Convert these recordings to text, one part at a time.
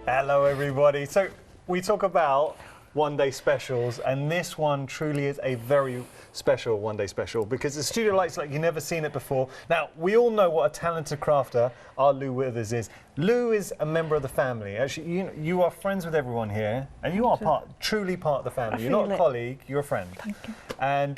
Hello everybody. So we talk about one-day specials, and this one truly is a very special one-day special because the studio light's like you've never seen it before. Now, we all know what a talented crafter our Lou Withers is. Lou is a member of the family. Actually, you are friends with everyone here, and you are truly part of the family. You're not a colleague, you're a friend. Thank you. And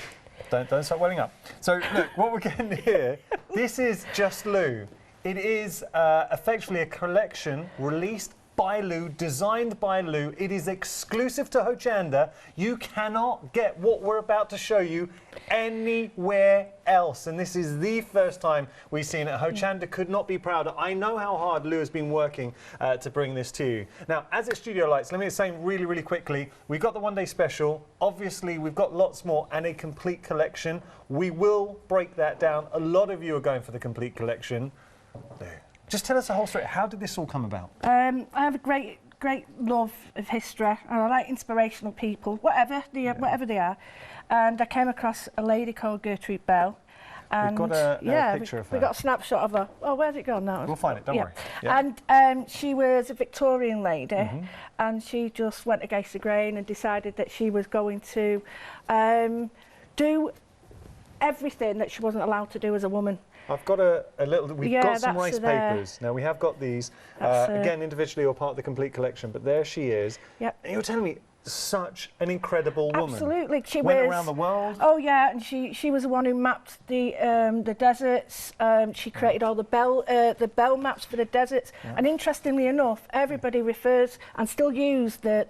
don't start welling up. So look, what we're getting here, this is just Lou. It is effectively a collection released by Lou, designed by Lou. It is exclusive to Hochanda. You cannot get what we're about to show you anywhere else. And this is the first time we've seen it. Hochanda could not be prouder. I know how hard Lou has been working to bring this to you. Now, as it's Studio Lights, let me explain really, really quickly. We've got the one-day special. Obviously, we've got lots more and a complete collection. We will break that down. A lot of you are going for the complete collection. There. Just tell us the whole story. How did this all come about? I have a great love of history, and I like inspirational people, whatever they are. And I came across a lady called Gertrude Bell. And we've got a picture of her. We've got a snapshot of her. Oh, where's it gone now? We'll find it, don't worry. Yeah. And she was a Victorian lady, and she just went against the grain and decided that she was going to do everything that she wasn't allowed to do as a woman. I've got we've got some rice papers. Now, we have got these, again, individually or part of the complete collection, but there she is. Yep. And you're telling me, such an incredible woman. Absolutely. She went around the world. Oh, yeah, and she was the one who mapped the deserts. She created all the bell maps for the deserts. Yeah. And interestingly enough, everybody refers and still use the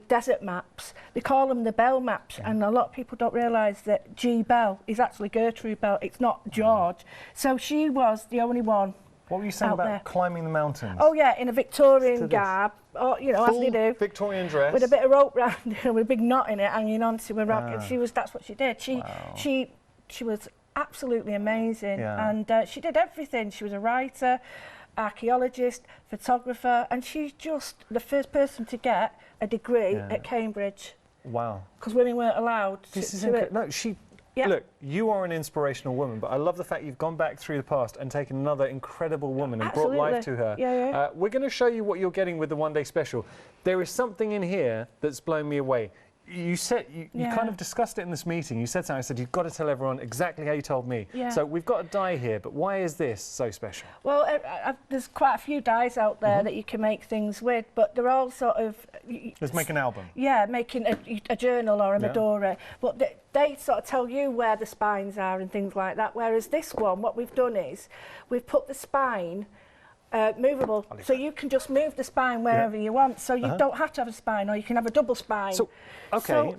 desert maps. They call them the Bell maps, and a lot of people don't realise that G. Bell is actually Gertrude Bell. It's not George. So she was the only one. What were you saying about climbing the mountains? Oh yeah, in a Victorian garb, you know, full as they do. Victorian dress. With a bit of rope round, with a big knot in it, hanging on to a rock. That's what she did. She was absolutely amazing, and she did everything. She was a writer, archaeologist, photographer, and she's just the first person to get a degree at Cambridge. Wow. Because women weren't allowed to it. No, look, you are an inspirational woman, but I love the fact you've gone back through the past and taken another incredible woman and brought life to her. Yeah. We're going to show you what you're getting with the one-day special. There is something in here that's blown me away. You said you kind of discussed it in this meeting. You said something. I said you've got to tell everyone exactly how you told me. Yeah. So we've got a die here, but why is this so special? Well, there's quite a few dies out there that you can make things with, but they're all sort of. Let's make an album. Yeah, making a journal or a Medora, but they sort of tell you where the spines are and things like that. Whereas this one, what we've done is we've put the spine. Movable, so you can just move the spine wherever you want. So you don't have to have a spine, or you can have a double spine. So,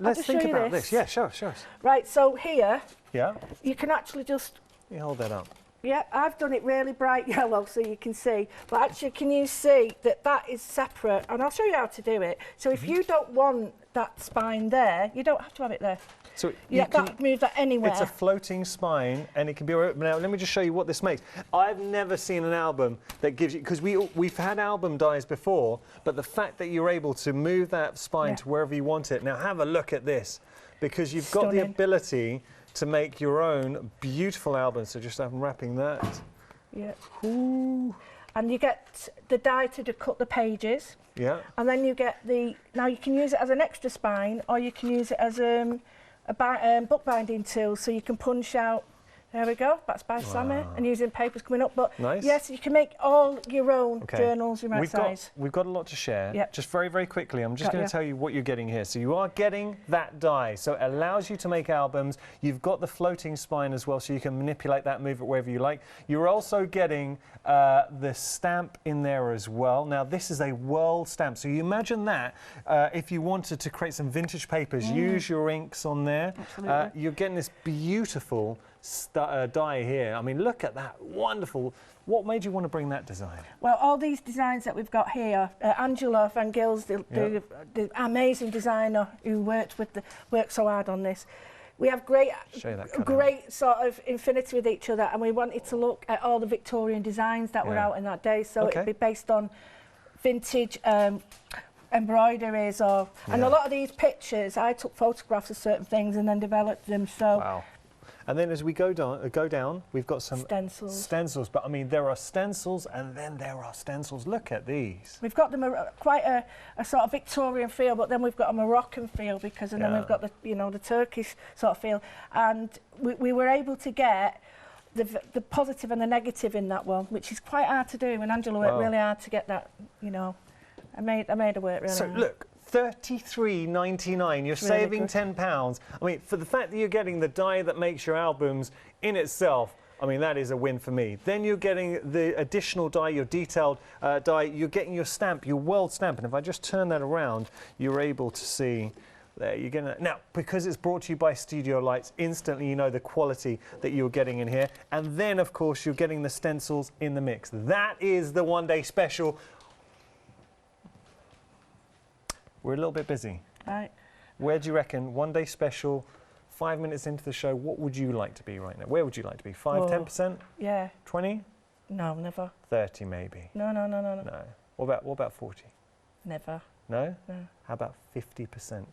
let's think about this. Yeah, show us. Right, so here, you can actually just. You hold that up. Yeah, I've done it really bright yellow so you can see. But actually, can you see that is separate? And I'll show you how to do it. So if you don't want that spine there, you don't have to have it there. So you can move that anywhere. It's a floating spine, and it can be. Now, let me just show you what this makes. I've never seen an album that gives you, because we've had album dies before, but the fact that you're able to move that spine to wherever you want it. Now, have a look at this, because you've got the ability to make your own beautiful album. So just unwrapping that. Yeah. Ooh. And you get the die to cut the pages. Yeah. And then you get now you can use it as an extra spine, or you can use it as a bookbinding tool, so you can punch out. There we go. That's by Sammy, and using papers coming up. But yes, you can make all your own journals, your right size. We've got a lot to share. Yep. Just very, very quickly, I'm just going to tell you what you're getting here. So you are getting that die. So it allows you to make albums. You've got the floating spine as well, so you can manipulate that, move it wherever you like. You're also getting the stamp in there as well. Now, this is a world stamp. So you imagine that if you wanted to create some vintage papers, use your inks on there. You're getting this beautiful die here. I mean, look at that, wonderful. What made you want to bring that design? Well, all these designs that we've got here, Angela Van Gils, the amazing designer who worked so hard on this. We have great sort of infinity with each other, and we wanted to look at all the Victorian designs that were out in that day. So it'd be based on vintage embroideries, and a lot of these pictures, I took photographs of certain things and then developed them. So. Wow. And then as we go down, we've got some stencils. But I mean, there are stencils and then there are stencils. Look at these. We've got quite a sort of Victorian feel, but then we've got a Moroccan feel and then we've got the Turkish sort of feel. And we were able to get the positive and the negative in that one, which is quite hard to do. And Angela worked really hard to get that, I made her work really hard. Look, $33.99, you're saving £10. I mean, for the fact that you're getting the die that makes your albums in itself, I mean, that is a win for me. Then you're getting the additional die, your detailed die, you're getting your stamp, your world stamp. And if I just turn that around, you're able to see there. You're gonna now, because it's brought to you by Studiolight, instantly you know the quality that you're getting in here. And then, of course, you're getting the stencils in the mix. That is the one-day special. We're a little bit busy. Right. Where do you reckon, one day special, 5 minutes into the show, what would you like to be right now? Where would you like to be? 5, 10%? Yeah. 20? No, never. 30 maybe? No. No. What about 40? Never. No? No. How about 50%?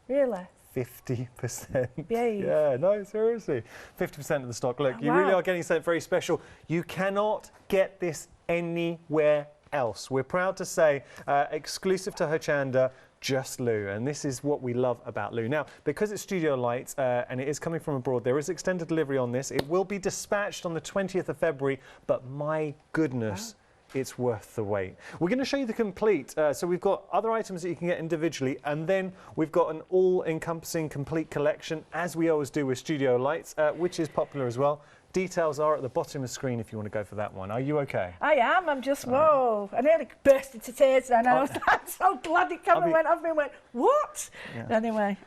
Really? 50%. Behave. Yeah, no, seriously. 50% of the stock. Look, you really are getting something very special. You cannot get this anywhere else. We're proud to say, exclusive to Hochanda, just Lou, and this is what we love about Lou. Now, because it's Studiolight and it is coming from abroad, there is extended delivery on this. It will be dispatched on the 20th of February, but my goodness, it's worth the wait. We're going to show you the complete. So we've got other items that you can get individually, and then we've got an all-encompassing complete collection, as we always do with Studiolight, which is popular as well. Details are at the bottom of the screen if you want to go for that one. Are you okay? I am. I'm just, whoa. I nearly burst into tears then. I was so glad the camera went off and went, what? Yeah. Anyway.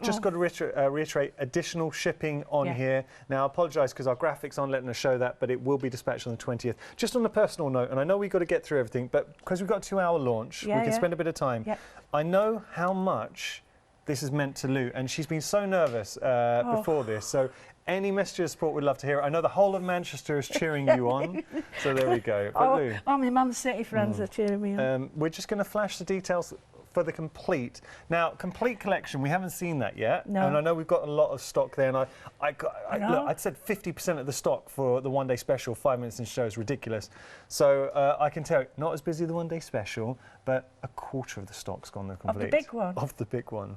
Just got to reiterate, additional shipping on here. Now, I apologise because our graphics aren't letting us show that, but it will be dispatched on the 20th. Just on a personal note, and I know we've got to get through everything, but because we've got a 2-hour launch, we can spend a bit of time. I know how much this has meant to Lou, and she's been so nervous before this. So any message of support, we'd love to hear it. I know the whole of Manchester is cheering you on. So there we go. But Lou, my Man City friends are cheering me on. We're just going to flash the details for the complete. Now, complete collection, we haven't seen that yet. No. And I know we've got a lot of stock there. And look, I'd said 50% of the stock for the one-day special, 5 minutes in show is ridiculous. So I can tell you, not as busy the one-day special, but a quarter of the stock's gone the complete. Of the big one? Of the big one.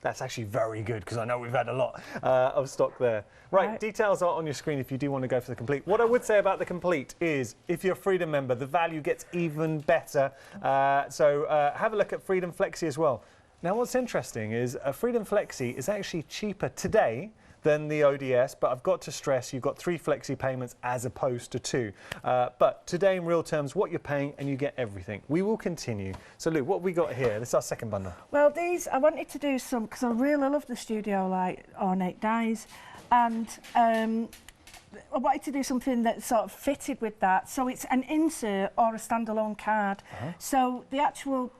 That's actually very good because I know we've had a lot of stock there. Right, details are on your screen if you do want to go for the complete. What I would say about the complete is if you're a Freedom member, the value gets even better. So have a look at Freedom Flexi as well. Now, what's interesting is Freedom Flexi is actually cheaper today than the ODS, but I've got to stress you've got 3 flexi payments as opposed to 2. But today in real terms, what you're paying and you get everything. We will continue. So Lou, what have we got here? This is our second bundle. Well, these, I wanted to do some, because I really love the Studiolight ornate dies, and I wanted to do something that sort of fitted with that. So it's an insert or a standalone card. So the actual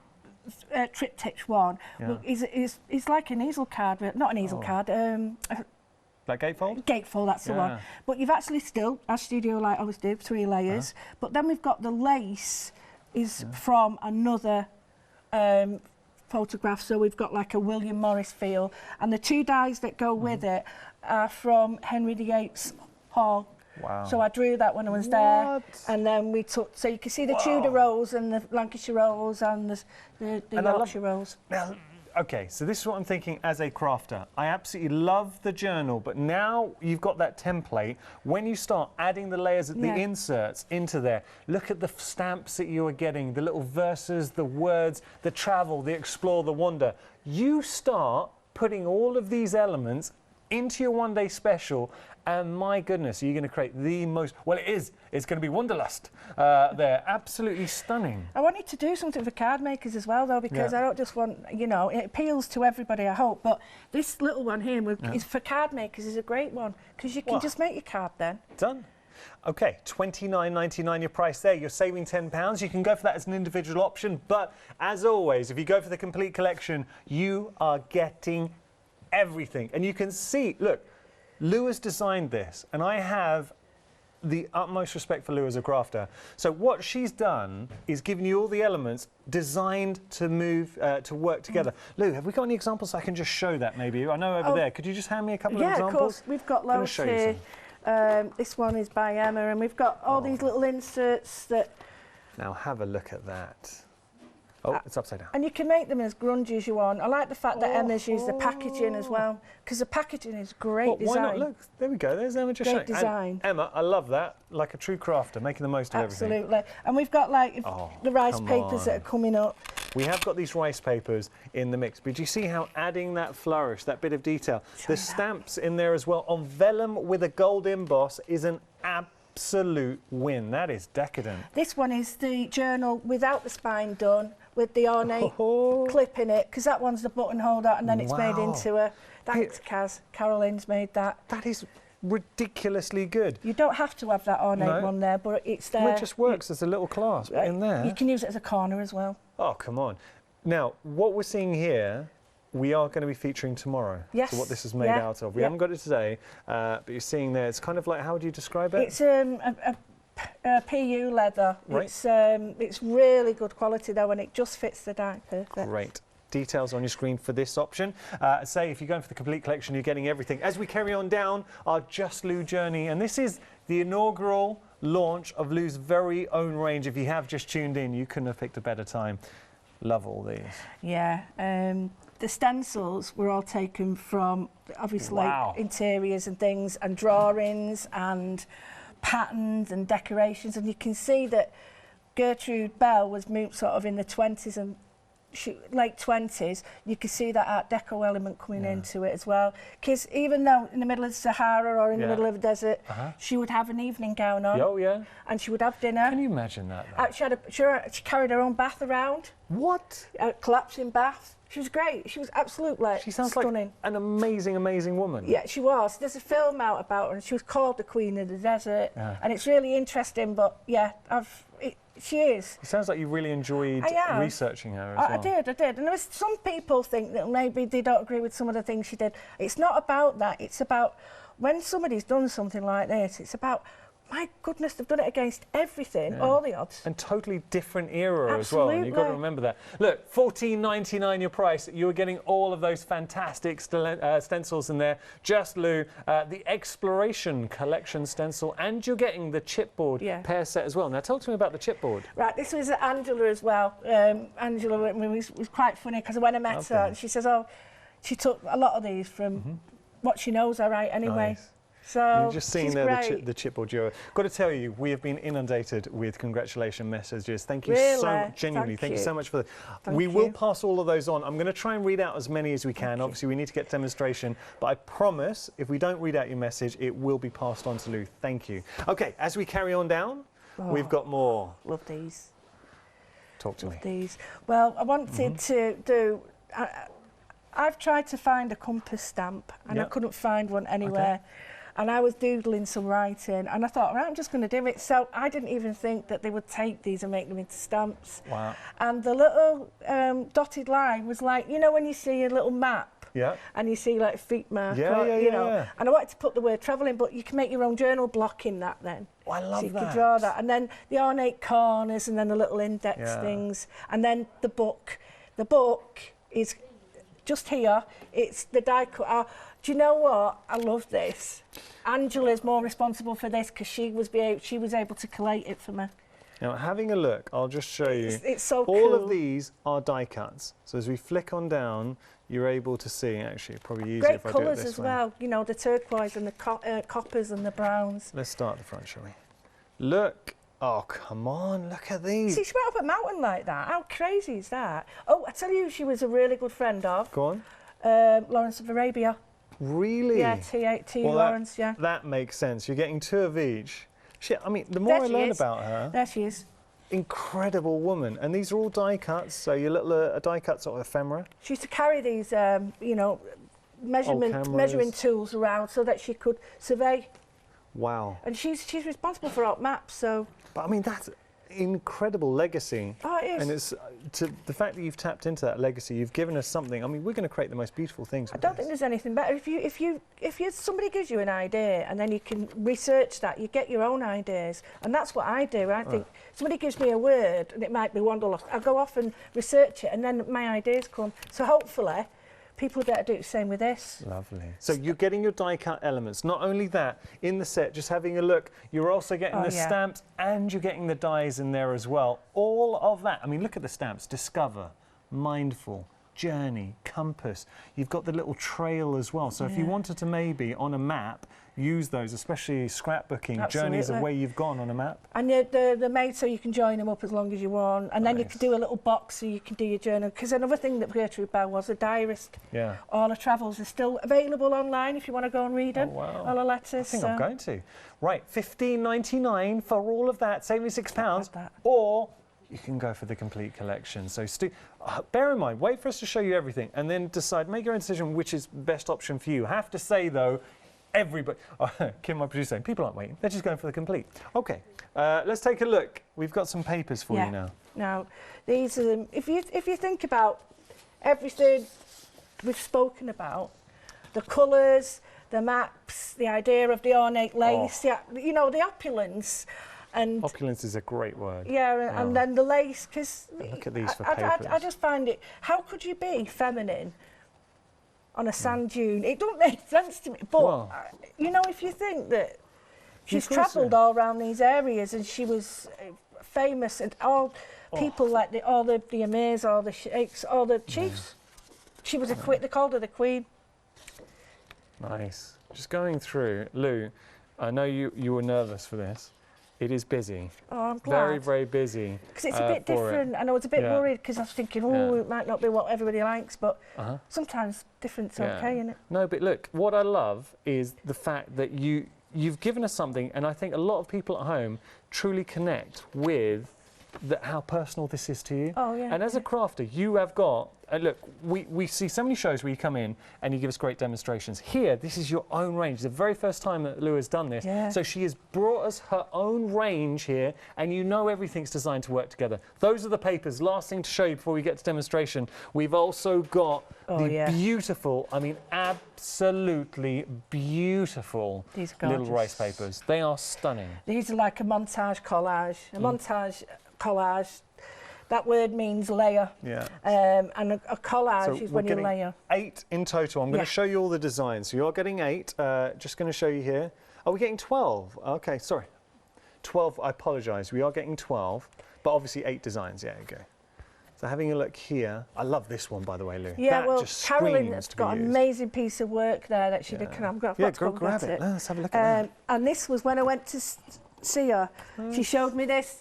triptych one is like an easel card, but not an easel card. Like gatefold? Gatefold, that's the one. But you've actually still, as Studiolight always do, 3 layers. But then we've got the lace is from another photograph. So we've got like a William Morris feel. And the 2 dies that go with it are from Henry VIII's Hall. Wow. So I drew that when I was there. And then we took, so you can see the Tudor rose and the Lancashire rose and the Yorkshire rose. Now, okay, so this is what I'm thinking as a crafter. I absolutely love the journal, but now you've got that template. When you start adding the layers, the inserts into there, look at the stamps that you are getting, the little verses, the words, the travel, the explore, the wander. You start putting all of these elements into your one-day special, and my goodness, you're going to create the most, well, it's going to be Wanderlust there. Absolutely stunning. I wanted to do something for card makers as well, though, because I don't just want, you know, it appeals to everybody, I hope, but this little one here is for card makers is a great one, because you can just make your card then. Done. Okay, $29.99 your price there. You're saving £10. You can go for that as an individual option, but as always, if you go for the complete collection, you are getting everything. And you can see, look, Lou has designed this, and I have the utmost respect for Lou as a crafter. So what she's done is given you all the elements designed to move, to work together. Lou, have we got any examples so I can just show that maybe? I know over there. Could you just hand me a couple of examples? Yeah, of course. We've got loads here. This one is by Emma, and we've got all these little inserts that... Now have a look at that. Oh, it's upside down. And you can make them as grungy as you want. I like the fact that Emma's used the packaging as well, because the packaging is great design. Why not? Look, there we go. There's Emma just showing. Great design. And Emma, I love that. Like a true crafter, making the most of everything. Absolutely. And we've got like the rice papers that are coming up. We have got these rice papers in the mix, but do you see how adding that flourish, that bit of detail, the stamps in there as well on vellum with a gold emboss is an absolute win. That is decadent. This one is the journal without the spine done, with the ornate clip in it, because that one's the button holder, and then it's made into a... Thanks, Kaz. Caroline's made that. That is ridiculously good. You don't have to have that ornate one there, but it's there. Well, it just works as a little clasp in there. You can use it as a corner as well. Oh, come on. Now, what we're seeing here, we are going to be featuring tomorrow. Yes. So what this is made out of. We haven't got it today, but you're seeing there, it's kind of like, how would you describe it? It's a PU leather. Right. It's really good quality though, and it just fits the die perfect. Great. Details on your screen for this option. Say if you're going for the complete collection, you're getting everything. As we carry on down our Just Lou journey, and this is the inaugural launch of Lou's very own range. If you have just tuned in, you couldn't have picked a better time. Love all these. Yeah. The stencils were all taken from obviously like interiors and things, and drawings and patterns and decorations, and you can see that Gertrude Bell was sort of in the 20s and late 20s. You can see that Art Deco element coming into it as well, because even though in the middle of the Sahara or in the middle of a desert, she would have an evening gown on, and she would have dinner. Can you imagine that? She carried her own bath around. What? A collapsing bath. She was great. She was absolutely She sounds stunning. like an amazing, amazing woman. Yeah, she was. There's a film out about her, and she was called the Queen of the Desert, and it's really interesting. But yeah, she is. It sounds like you really enjoyed researching her as well. I did. And there was some people think that maybe they don't agree with some of the things she did. It's not about that. It's about when somebody's done something like this. It's about, my goodness, they've done it against everything, all the odds. And totally different era as well. And you've got to remember that. Look, $14.99 your price. You are getting all of those fantastic stencils in there. Just Lou, the Exploration Collection stencil, and you're getting the chipboard pair set as well. Now, talk to me about the chipboard. Right, this was Angela as well. Angela was quite funny because when I met her, she says, she took a lot of these from what she knows I write anyway. Nice. So you're just seeing there the chipboard duo. Got to tell you, we have been inundated with congratulation messages. Thank you so much, genuinely. Thank you so much for that. We will pass all of those on. I'm going to try and read out as many as we can. Obviously, we need to get demonstration, but I promise if we don't read out your message, it will be passed on to Lou. Thank you. Okay, as we carry on down, we've got more. Love these. Talk to me. These. Well, I wanted to do. I've tried to find a compass stamp, and I couldn't find one anywhere. And I was doodling some writing, and I thought, right, I'm just going to do it. So I didn't even think that they would take these and make them into stamps. Wow. And the little dotted line was like, you know when you see a little map, and you see like feet mark, you know. And I wanted to put the word travel in, but you can make your own journal block in that then. Oh, I love so you that. can draw that. And then the ornate corners, and then the little index things. And then the book. The book is just here. It's the die cut. Do you know what? I love this. Angela's more responsible for this because she was able to collate it for me. Now, having a look, I'll just show you. It's so cool. All of these are die cuts. So as we flick on down, you're able to see, actually, probably easier if I do it this way. Great colours as well. You know, the turquoise and the coppers and the browns. Let's start at the front, shall we? Look. Oh, come on, look at these. See, she went up a mountain like that. How crazy is that? Oh, I tell you, she was a really good friend of. Go on. Lawrence of Arabia. Really? Yeah, T. Lawrence, That makes sense. You're getting two of each. Shit, I mean, the more I learn about her... There she is. Incredible woman. And these are all die cuts, so your little die cut sort of ephemera. She used to carry these, you know, measuring tools around so that she could survey. Wow. And she's responsible for alt maps, so... But I mean, that's incredible legacy. Oh, it is. And it's the fact that you've tapped into that legacy, you've given us something. I mean, we're going to create the most beautiful things. I don't think there's anything better. If somebody gives you an idea and then you can research that, you get your own ideas, and that's what I do. I think somebody gives me a word and it might be wanderlust. I go off and research it, and then my ideas come. So hopefully, people get to do the same with this. Lovely. So you're getting your die cut elements. Not only that, in the set, just having a look, you're also getting the stamps and you're getting the dies in there as well. All of that. I mean, look at the stamps. Discover, mindful, journey, compass. You've got the little trail as well. So if you wanted to maybe on a map use those, especially scrapbooking, journeys of where you've gone on a map. And they're made so you can join them up as long as you want. And then you can do a little box so you can do your journal. Because another thing that Gertrude Bell was a diarist. Yeah. All her travels are still available online if you want to go and read them. Oh, wow. All her letters. I think I'm going to. Right, $15.99 for all of that, £76. Or you can go for the complete collection. So bear in mind, wait for us to show you everything and then decide, make your own decision which is best option for you. I have to say though, everybody, Kim, my producer, saying people aren't waiting, they're just going for the complete. Okay, let's take a look. We've got some papers for you now. Now, these are them. If you think about everything we've spoken about, the colours, the maps, the idea of the ornate lace, you know, the opulence. And opulence is a great word. Yeah, and then the lace, because look at these for papers. I just find it, how could you be feminine on a sand dune? It don't make sense to me. But, you know, if you think that she's travelled all around these areas and she was famous, and all people like the emirs, all the sheikhs, all the chiefs, she was a queen, they called her the queen. Nice. Just going through, Lou, I know you were nervous for this. It is busy. Oh, I'm glad. Very, very busy. Because it's a bit different. I was a bit worried because I was thinking, it might not be what everybody likes, but sometimes different's okay, isn't it? No, but look, what I love is the fact that you've given us something, and I think a lot of people at home truly connect with how personal this is to you. Oh, yeah. And as a crafter, you have got, look, we see so many shows where you come in and you give us great demonstrations. Here, this is your own range. The very first time that Lou has done this. Yeah. So she has brought us her own range here, and you know everything's designed to work together. Those are the papers. Last thing to show you before we get to demonstration. We've also got the beautiful, I mean, absolutely beautiful little rice papers. They are stunning. These are like a montage collage. A montage collage, that word means layer. Yeah. And a collage is when you layer. 8 in total. I'm going to show you all the designs. So you're getting 8. Just going to show you here. Are we getting 12? Okay, sorry. 12, I apologise. We are getting 12, but obviously 8 designs. Yeah, okay. So having a look here. I love this one, by the way, Lou. Yeah, well, Carolyn's got an amazing piece of work there that she did. I'm going to go grab it. Let's have a look at that. And this was when I went to see her. She showed me this.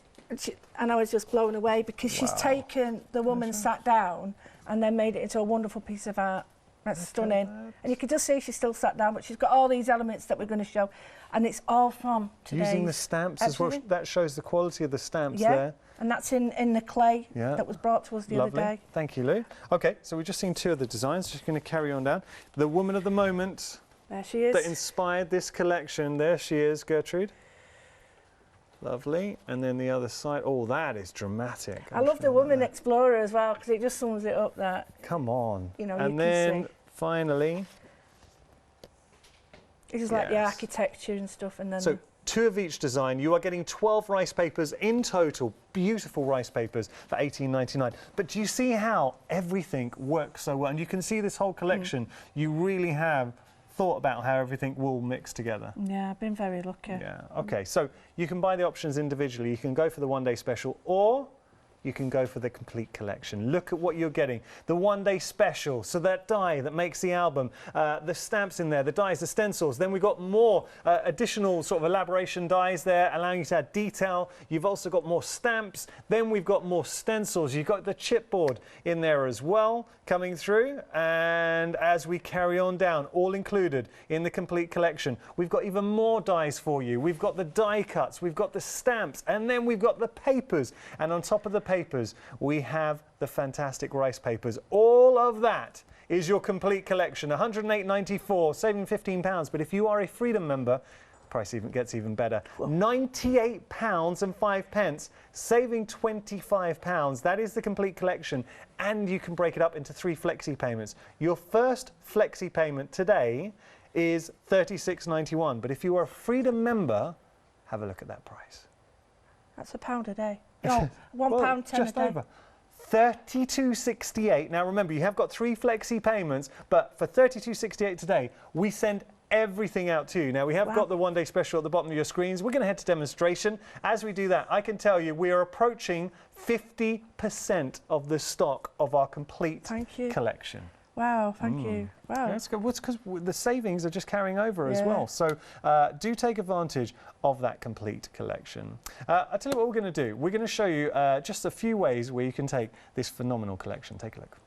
And I was just blown away because she's taken the woman sat down and then made it into a wonderful piece of art. That's stunning. And you can just see she's still sat down, but she's got all these elements that we're going to show. And it's all from today's. Using the stamps as well. That shows the quality of the stamps there. And that's in the clay that was brought to us the other day. Thank you, Lou. Okay, so we've just seen 2 of the designs. Just going to carry on down. The woman of the moment. There she is. That inspired this collection. There she is, Gertrude. Lovely. And then the other side. Oh, that is dramatic. I love the woman explorer as well because it just sums it up. That. Come on. You know, and then finally. This is like the architecture and stuff. And then. So 2 of each design. You are getting 12 rice papers in total. Beautiful rice papers for $18.99. But do you see how everything works so well? And you can see this whole collection. You really have thought about how everything will mix together. Yeah, I've been very lucky. Yeah, okay, so you can buy the options individually. You can go for the one-day special, or you can go for the complete collection. Look at what you're getting. The one-day special, so that die that makes the album, the stamps in there, the dies, the stencils. Then we've got more additional sort of elaboration dies there, allowing you to add detail. You've also got more stamps. Then we've got more stencils. You've got the chipboard in there as well, coming through. And as we carry on down, all included in the complete collection, we've got even more dies for you. We've got the die cuts, we've got the stamps, and then we've got the papers. And on top of the papers, we have the fantastic rice papers. All of that is your complete collection. $108.94, saving £15. But if you are a Freedom member, price gets even better. £98.05, saving £25. That is the complete collection, and you can break it up into 3 flexi payments. Your first flexi payment today is £36.91, but if you are a Freedom member, have a look at that price. That's £1 a day. No, £1.10 just a day. over. £32.68. Now remember, you have got 3 flexi payments, but for £32.68 today, we send everything out to you. Now we have got the one-day special at the bottom of your screens. We're going to head to demonstration. As we do that, I can tell you we are approaching 50% of the stock of our complete collection. Wow, thank you. Wow. That's good. Well, it's because the savings are just carrying over as well. So do take advantage of that complete collection. I'll tell you what we're going to do. We're going to show you just a few ways where you can take this phenomenal collection. Take a look.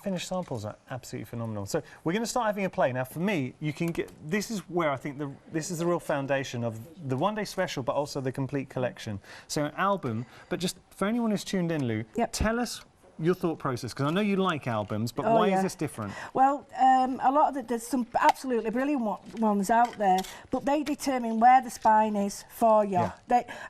Finished samples are absolutely phenomenal. So we're going to start having a play. Now for me, you can get, this is where I think this is the real foundation of the one day special, but also the complete collection. So an album, but just for anyone who's tuned in, Lou, tell us your thought process, because I know you like albums, but why is this different? Well, a lot of there's some absolutely brilliant ones out there, but they determine where the spine is for you.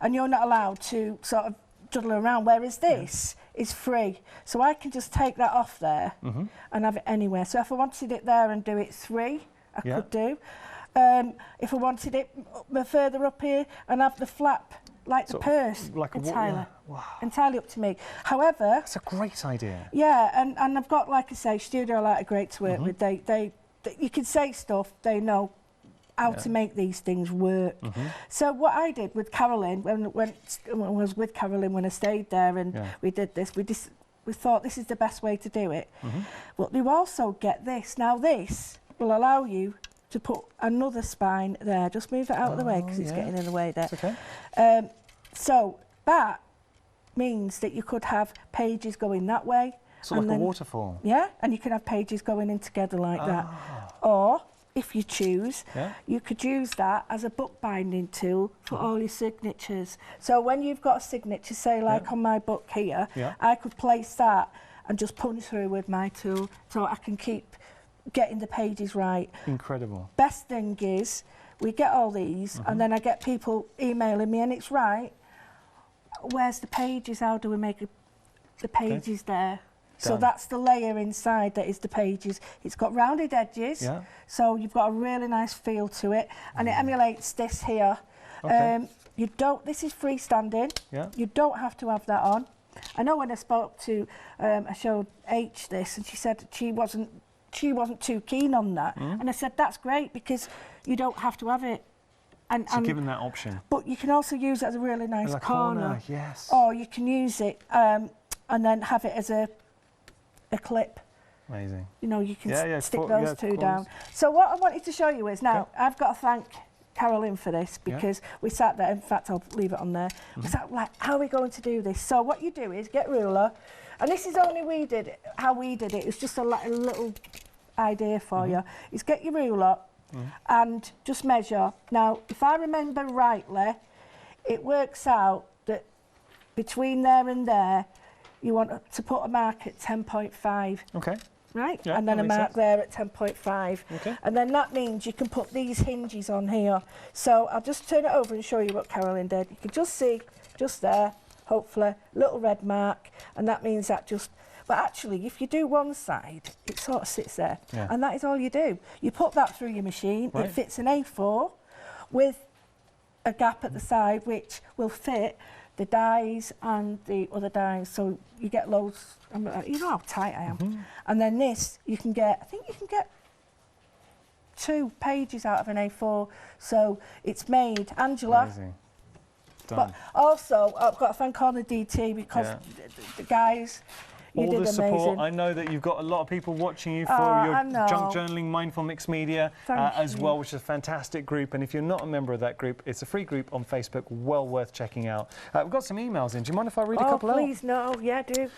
And you're not allowed to sort of juggle around, whereas this is free. So I can just take that off there and have it anywhere. So if I wanted it there and do it 3, I could do. If I wanted it further up here and have the flap like the purse, like entirely up to me. However, that's a great idea. Yeah, and I've got, like I say, Studiolight are great to work with. They you can say stuff, they know how to make these things work. So what I did with Carolyn, when I was with Carolyn when I stayed there and we did this, we thought this is the best way to do it. But you also get this. Now this will allow you to put another spine there. Just move it out of the way because it's getting in the way there. Okay. So that means that you could have pages going that way. So like a waterfall. Yeah, and you can have pages going in together like that. Or if you choose, you could use that as a bookbinding tool for all your signatures. So when you've got a signature, say like on my book here, I could place that and just punch through with my tool so I can keep getting the pages right. Incredible. Best thing is, we get all these and then I get people emailing me and it's right, where's the pages? How do we make the pages there? So that's the layer inside that is the pages. It's got rounded edges, so you've got a really nice feel to it, and it emulates this here. You don't. This is freestanding. You don't have to have that on. I know when I spoke to, I showed H this, and she said she wasn't too keen on that, and I said that's great because you don't have to have it. And given that option. But you can also use it as a really nice corner. Yes. Or you can use it and then have it as a clip. Amazing. You know, you can stick those two down. So what I wanted to show you is now, I've got to thank Carolyn for this because we sat there, in fact I'll leave it on there, we sat like, how are we going to do this? So what you do is get ruler, and this is only how we did it, it's just a little idea for you, is get your ruler and just measure. Now, if I remember rightly, it works out that between there and there, you want to put a mark at 10.5. Okay. Right? Yeah, and then a mark there at 10.5. Okay. And then that means you can put these hinges on here. So I'll just turn it over and show you what Carolyn did. You can just see, just there, hopefully, little red mark. And that means that just... But actually, if you do one side, it sort of sits there. Yeah. And that is all you do. You put that through your machine. Right. It fits an A4 with a gap at the side, which will fit the dies and the other dies, so you get loads. You know how tight I am. And then this, you can get, I think you can get 2 pages out of an A4. So it's made. Angela. Amazing. Done. But also, I've got to thank all the DT because the guys, you all did the amazing. support. I know that you've got a lot of people watching you for your junk journaling, mindful mixed media as well, which is a fantastic group. And if you're not a member of that group, it's a free group on Facebook, well worth checking out. We've got some emails in. Do you mind if I read a couple out? Oh, please, no. Yeah, do.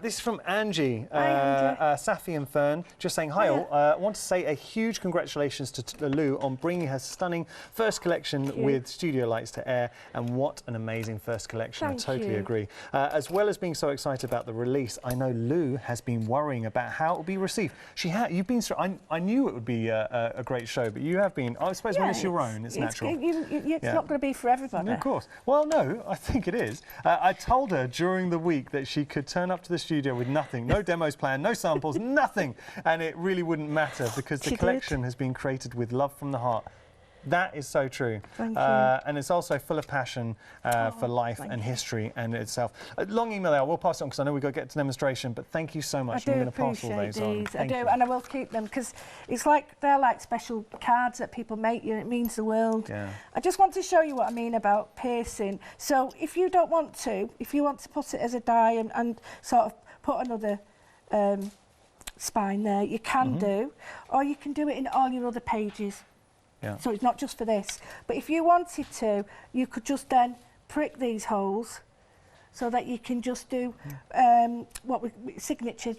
This is from Angie. Hi, Angie. Safi and Fern, just saying, hi all. I want to say a huge congratulations to Lou on bringing her stunning first collection with Studio Lights to air. And what an amazing first collection. I totally agree. As well as being so excited about the release, I know Lou has been worrying about how it will be received. You've been. I knew it would be a great show, but you have been. I suppose when it's your own, it's natural. It's not going to be for everybody. No, of course. Well, no, I think it is. I told her during the week that she could turn up to the studio with nothing, no demos planned, no samples, nothing, and it really wouldn't matter because the collection has been created with love from the heart. That is so true. Thank you. And it's also full of passion for life and history and itself. A long email there, we'll pass it on because I know we've got to get to demonstration, but thank you so much. I do I'm going to pass all appreciate those these. on. I do, and I will keep them because it's like they're like special cards that people make you. It means the world. Yeah. I just want to show you what I mean about piercing. So if you don't want to, if you want to put it as a die and sort of put another spine there, you can do, or you can do it in all your other pages. Yeah. So it's not just for this. But if you wanted to, you could just then prick these holes so that you can just do signatures.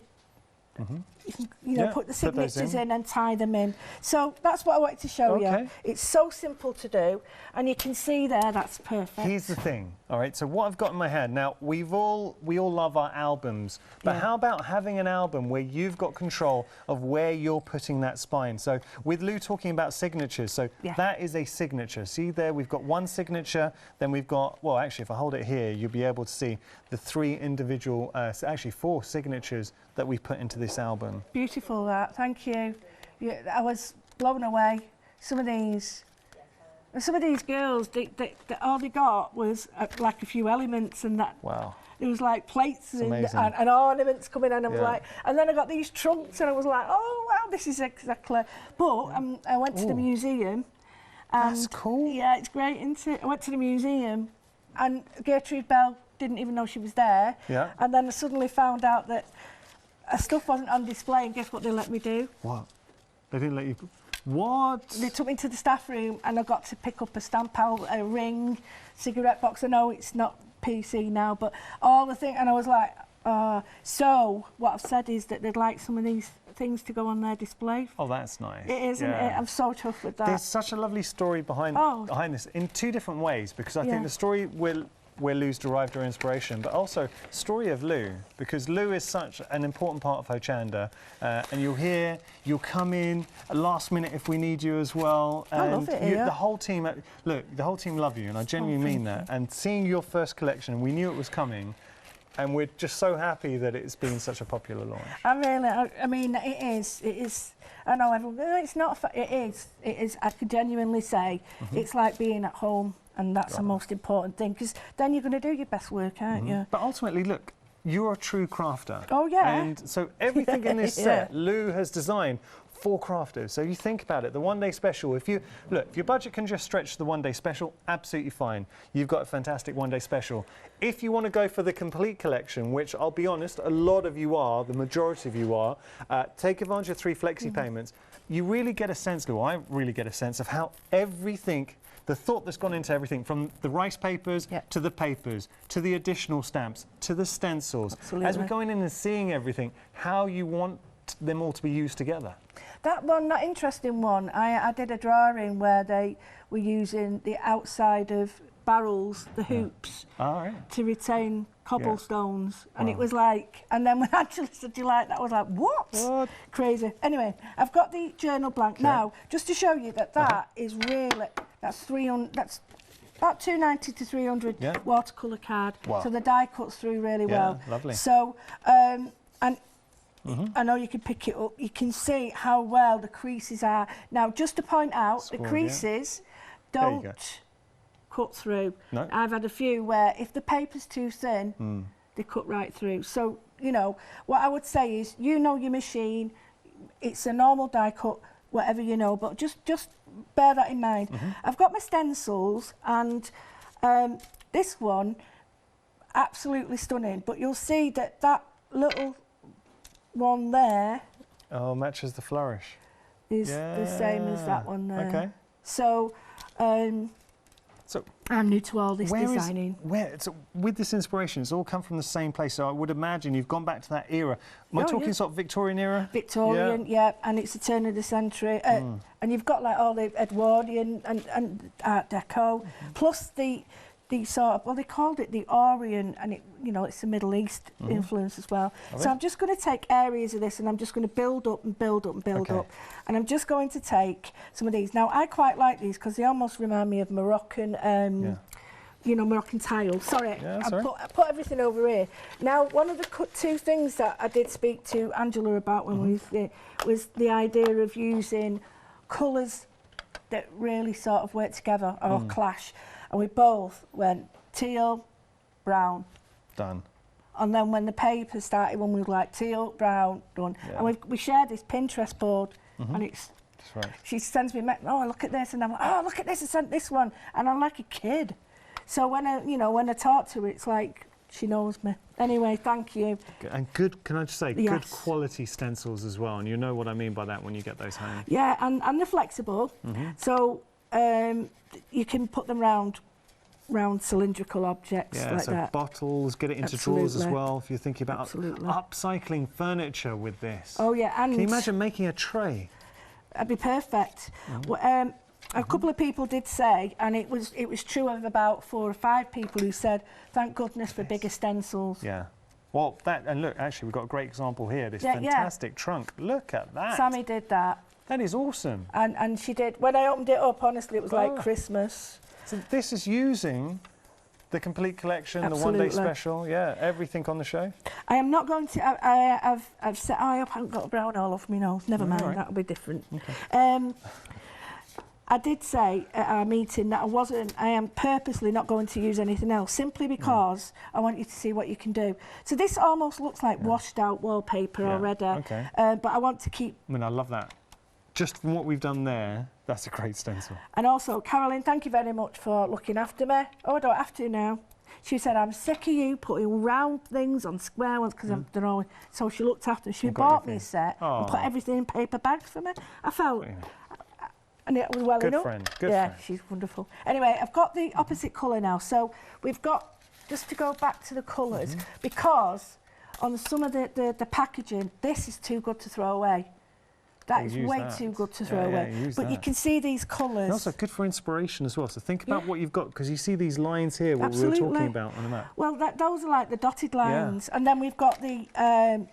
You can, put the signatures in and tie them in. So that's what I wanted to show you. It's so simple to do, and you can see there that's perfect. Here's the thing, all right? So what I've got in my hand now, we all love our albums, but how about having an album where you've got control of where you're putting that spine? So with Lou talking about signatures, so that is a signature. See there, we've got one signature, then we've got, well, actually, if I hold it here, you'll be able to see the 3 individual, actually 4 signatures that we've put into this album. Beautiful, that. Thank you. I was blown away. Some of these girls, all they got was like a few elements and that. Wow. It was like plates and ornaments coming in. I was like, and then I got these trunks and I was like, oh wow, this is exactly. But I went to the museum. And that's cool. Yeah, it's great, isn't it? I went to the museum, and Gertrude Bell didn't even know she was there. Yeah. And then I suddenly found out that her stuff wasn't on display, and guess what they let me do? What? They didn't let you... What? They took me to the staff room and I got to pick up a stamp out, a ring, cigarette box. I know it's not PC now, but all the things, and I was like, so what I've said is that they'd like some of these things to go on their display. Oh, that's nice. It is, isn't it? I'm so tough with that. There's such a lovely story behind this in 2 different ways, because I think the story where Lou's derived her inspiration, but also story of Lou, because Lou is such an important part of Hochanda, and you'll come in last minute if we need you as well. And I love it here. The whole team, the whole team love you, and I genuinely mean that. And seeing your first collection, we knew it was coming, and we're just so happy that it's been such a popular launch. I mean, it is. I know everyone, it's not, it is, I could genuinely say, it's like being at home. And that's the most important thing, because then you're going to do your best work, aren't you? But ultimately, look, you're a true crafter. Oh, yeah. And so everything in this set, Lou has designed for crafters. So you think about it, the one-day special, if your budget can just stretch the one-day special, absolutely fine. You've got a fantastic one-day special. If you want to go for the complete collection, which I'll be honest, a lot of you are, the majority of you are, take advantage of 3 flexi payments. You really get a sense, Lou, I really get a sense of how everything, the thought that's gone into everything, from the rice papers to the papers, to the additional stamps, to the stencils. Absolutely. As we're going in and seeing everything, how you want them all to be used together. That interesting one, I did a drawing where they were using the outside of barrels, the hoops, to retain cobblestones. And it was like, and then when Angela said, do you like that? I was like, what? Crazy. Anyway, I've got the journal blank now, just to show you that that is really, that's about 290 to 300 watercolour card. Wow. So the die cuts through really well. Lovely. So, and I know you can pick it up. You can see how well the creases are. Now, just to point out, the creases don't cut through. No. I've had a few where if the paper's too thin, they cut right through. So, you know, what I would say is, you know your machine, it's a normal die cut, whatever you know, but just bear that in mind. I've got my stencils, and this one, absolutely stunning, but you'll see that that little one there matches the flourish. Is the same as that one there. Okay. So, so I'm new to all this designing. So with this inspiration, it's all come from the same place. So I would imagine you've gone back to that era. Am I talking sort of Victorian era? Victorian, yeah, and it's the turn of the century. And you've got like all the Edwardian and Art Deco, plus the sort of, well, they called it the Orient, and it, you know, it's the Middle East influence as well. So I'm just going to take areas of this, and I'm just going to build up and build up and build up. And I'm just going to take some of these. Now, I quite like these because they almost remind me of Moroccan, you know, Moroccan tile. Sorry, I put everything over here. Now, one of the two things that I did speak to Angela about when we was there was the idea of using colours that really sort of work together or clash. And we both went teal, brown. Done. And then when the paper started, when we were like teal, brown, done. Yeah. And we shared this Pinterest board, and it's. That's right. She sends me, oh, look at this, and I'm like, oh, look at this, I sent this one, and I'm like a kid. So when I talk to her, it's like she knows me. Anyway, thank you. And good, can I just say, good quality stencils as well, and you know what I mean by that when you get those home. Yeah, and they're flexible, so. You can put them round cylindrical objects like so that. Bottles, get it into drawers as well if you're thinking about upcycling furniture with this. Oh yeah, and can you imagine making a tray? That'd be perfect. Well, a couple of people did say, and it was true of about 4 or 5 people who said, thank goodness for bigger stencils. Yeah. Well, and look, actually, we've got a great example here. This fantastic trunk. Look at that. Sammy did that. That is awesome. And she did. When I opened it up, honestly, it was like Christmas. So this is using the complete collection, the one day special, everything on the show. I am not going to. I've set. I haven't got a brown all off me nose. Never mind, that'll be different. Okay. I did say at our meeting that I am purposely not going to use anything else, simply because I want you to see what you can do. So this almost looks like washed out wallpaper already. Okay. But I want to keep. I mean, I love that. Just from what we've done there, that's a great stencil. And also, Caroline, thank you very much for looking after me. Oh, I don't have to now. She said, I'm sick of you putting round things on square ones because they're always... So she looked after me. She bought me a set and put everything in paper bags for me. I felt... And it was well enough. Good friend. She's wonderful. Anyway, I've got the opposite colour now. So we've got, just to go back to the colours, because on some of the packaging, this is too good to throw away. That is way too good to throw away. But you can see these colours. And also good for inspiration as well. So think about what you've got, because you see these lines here, what we were talking about on the map. Well, those are like the dotted lines. And then we've got the...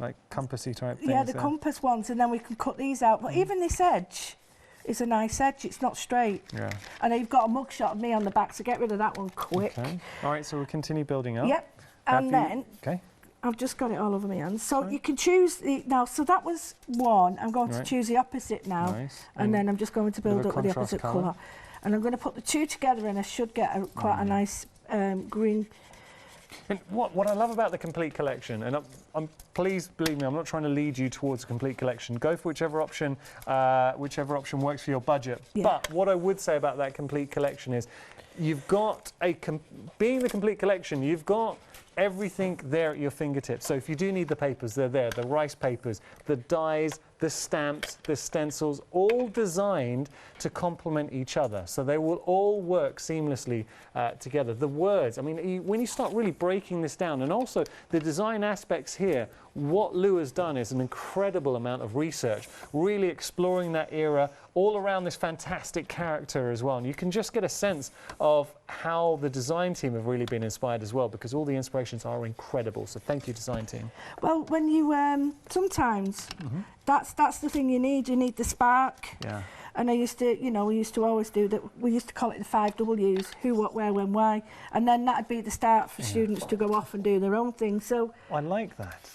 like compassy type things. Yeah, the compass ones. And then we can cut these out. But even this edge is a nice edge. It's not straight. Yeah. And you've got a mugshot of me on the back, so get rid of that one quick. Okay. All right, so we'll continue building up. Yep. And then... Okay. I've just got it all over my hands. So you can choose now. So that was one. I'm going to choose the opposite now, and then I'm just going to build up with the opposite colour. And I'm going to put the two together, and I should get quite a nice green. And what I love about the complete collection, and please believe me, I'm not trying to lead you towards a complete collection. Go for whichever option works for your budget. Yeah. But what I would say about that complete collection is, you've got being the complete collection, you've got everything there at your fingertips. So if you do need the papers, they're there. The rice papers, the dies, the stamps, the stencils, all designed to complement each other. So they will all work seamlessly together. The words, I mean, when you start really breaking this down, and also the design aspects here, what Lou has done is an incredible amount of research, really exploring that era, all around this fantastic character as well. And you can just get a sense of how the design team have really been inspired as well, because all the inspirations are incredible. So thank you, design team. Well, when you sometimes that's the thing you need the spark. Yeah. And I used to, we used to always do that. We used to call it the 5 W's: who, what, where, when, why. And then that'd be the start for students to go off and do their own thing. So I like that.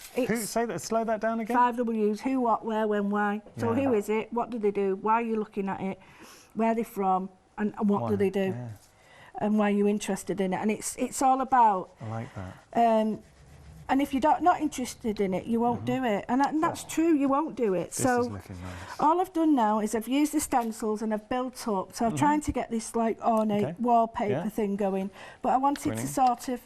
Slow that down again. 5 W's: who, what, where, when, why. So who is it? What do they do? Why are you looking at it? Where are they from? And what do they do? Yeah. And why are you interested in it? And it's all about. I like that. And if you're not interested in it, you won't do it. And that's true, you won't do it. This is looking nice. All I've done now is I've used the stencils and I've built up. So I'm trying to get this like ornate wallpaper thing going. But I wanted to sort of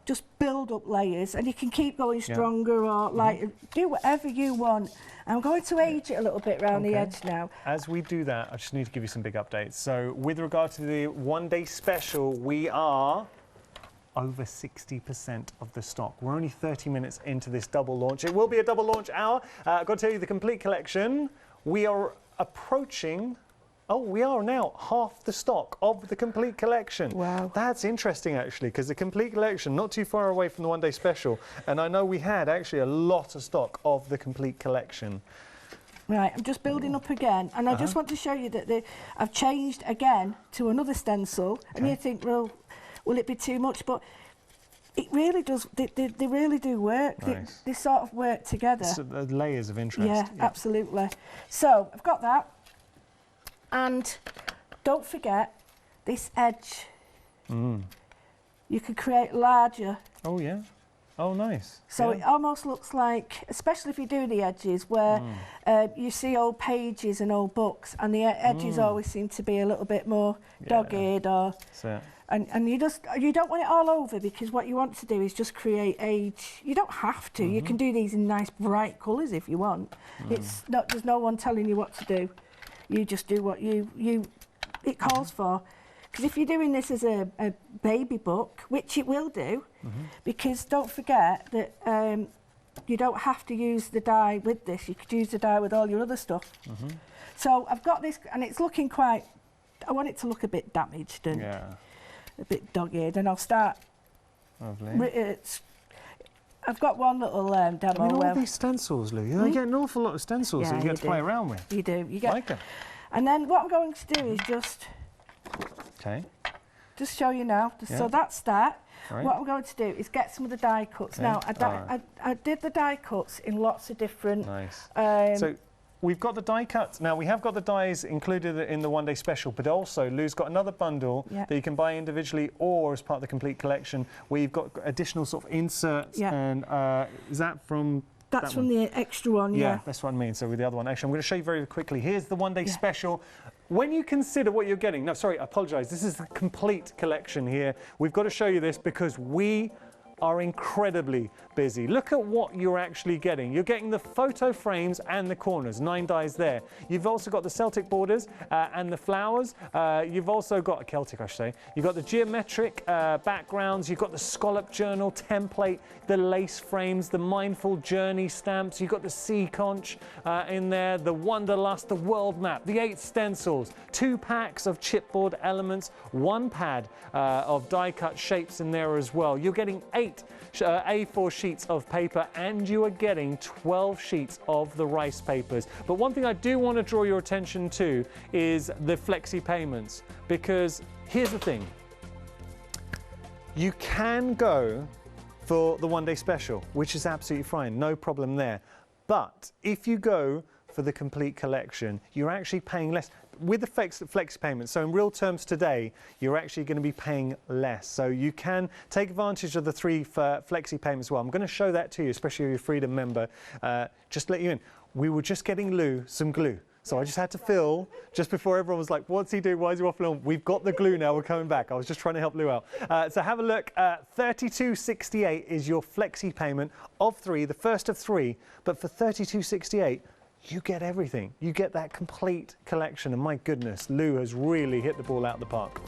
just build up layers, and you can keep going stronger or like do whatever you want. I'm going to age it a little bit around the edge now. As we do that, I just need to give you some big updates. So with regard to the one-day special, we are over 60% of the stock. We're only 30 minutes into this double launch. It will be a double launch hour. I've got to tell you the complete collection. We are approaching, we are now half the stock of the complete collection. Wow. That's interesting actually, because the complete collection, not too far away from the one day special. And I know we had actually a lot of stock of the complete collection. Right, I'm just building up again, and I just want to show you that I've changed again to another stencil, and you think, well, will it be too much? But it really does, they really do work. Nice. They sort of work together. So the layers of interest. Yeah, absolutely. So I've got that. And don't forget this edge. You could create larger. Oh, yeah. Oh, nice. So it almost looks like, especially if you do the edges, where you see old pages and old books, and the edges always seem to be a little bit more dog-eared or... And you don't want it all over, because what you want to do is just create age. You don't have to. You can do these in nice bright colours if you want. It's not. There's no one telling you what to do. You just do what it calls for. Because if you're doing this as a baby book, which it will do, because don't forget that you don't have to use the dye with this. You could use the dye with all your other stuff. So I've got this, and it's looking quite. I want it to look a bit damaged and a bit dog-eared, and I'll start. Lovely. I've got one little demo. I mean, all these stencils, Lou. You get an awful lot of stencils that you get to play around with. You do. You get. Like them. And then what I'm going to do is just show you now. So that's that. Right. What I'm going to do is get some of the die cuts. Now, I did the die cuts in lots of different. Nice. So we've got the die cuts. Now, we have got the dies included in the one-day special, but also Lou's got another bundle that you can buy individually or as part of the complete collection, where you've got additional sort of inserts. And is that from... That's from the extra one, yeah. That's what I mean. So with the other one, actually, I'm going to show you very quickly. Here's the one-day special. When you consider what you're getting, no, sorry, I apologise. This is the complete collection here. We've got to show you this because we are incredibly busy. Look at what you're actually getting. You're getting the photo frames and the corners, 9 dies there. You've also got the Celtic borders and the flowers. You've also got Celtic, I should say. You've got the geometric backgrounds. You've got the scallop journal template, the lace frames, the mindful journey stamps. You've got the sea conch in there, the wanderlust, the world map, the 8 stencils, 2 packs of chipboard elements, 1 pad of die cut shapes in there as well. You're getting 8 A4 sheets of paper, and you are getting 12 sheets of the rice papers. But one thing I do want to draw your attention to is the flexi payments, because here's the thing. You can go for the one-day special, which is absolutely fine, no problem there. But if you go for the complete collection, you're actually paying less. With the flexi payments, so in real terms today, you're actually going to be paying less. So you can take advantage of the 3 flexi payments as well. I'm going to show that to you, especially if you're a Freedom member. Just to let you in, we were just getting Lou some glue. So I just had to fill, just before everyone was like, what's he doing? Why is he waffling on? We've got the glue now, we're coming back. I was just trying to help Lou out. So have a look. $32.68 is your flexi payment of 3, the first of 3. But for $32.68, you get everything. You get that complete collection, and my goodness, Lou has really hit the ball out of the park.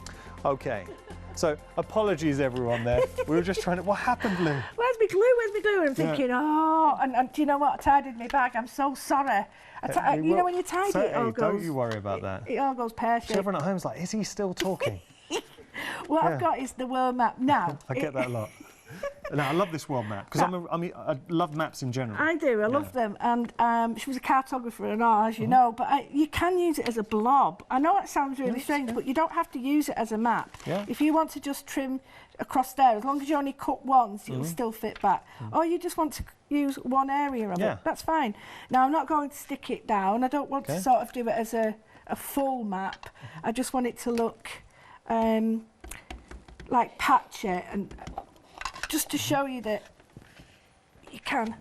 Okay, so apologies everyone there. We were just trying to, what happened, Lou? Where's my glue, where's my glue? And I'm thinking, and do you know what, I tidied my bag, I'm so sorry. You know when you tidy it all goes... Don't you worry about that. It all goes pear-shaped. So everyone at home's like, is he still talking? What I've got is the world map now. I get that a lot. Now, I love this world map, because I love maps in general. I do, I love them. And she was a cartographer and all, as you know, but you can use it as a blob. I know it sounds really strange, but you don't have to use it as a map. If you want to just trim across there, as long as you only cut once, it'll still fit back. Or you just want to use one area of it, that's fine. Now, I'm not going to stick it down. I don't want to sort of do it as a full map. I just want it to look like patchy, and just to show you that can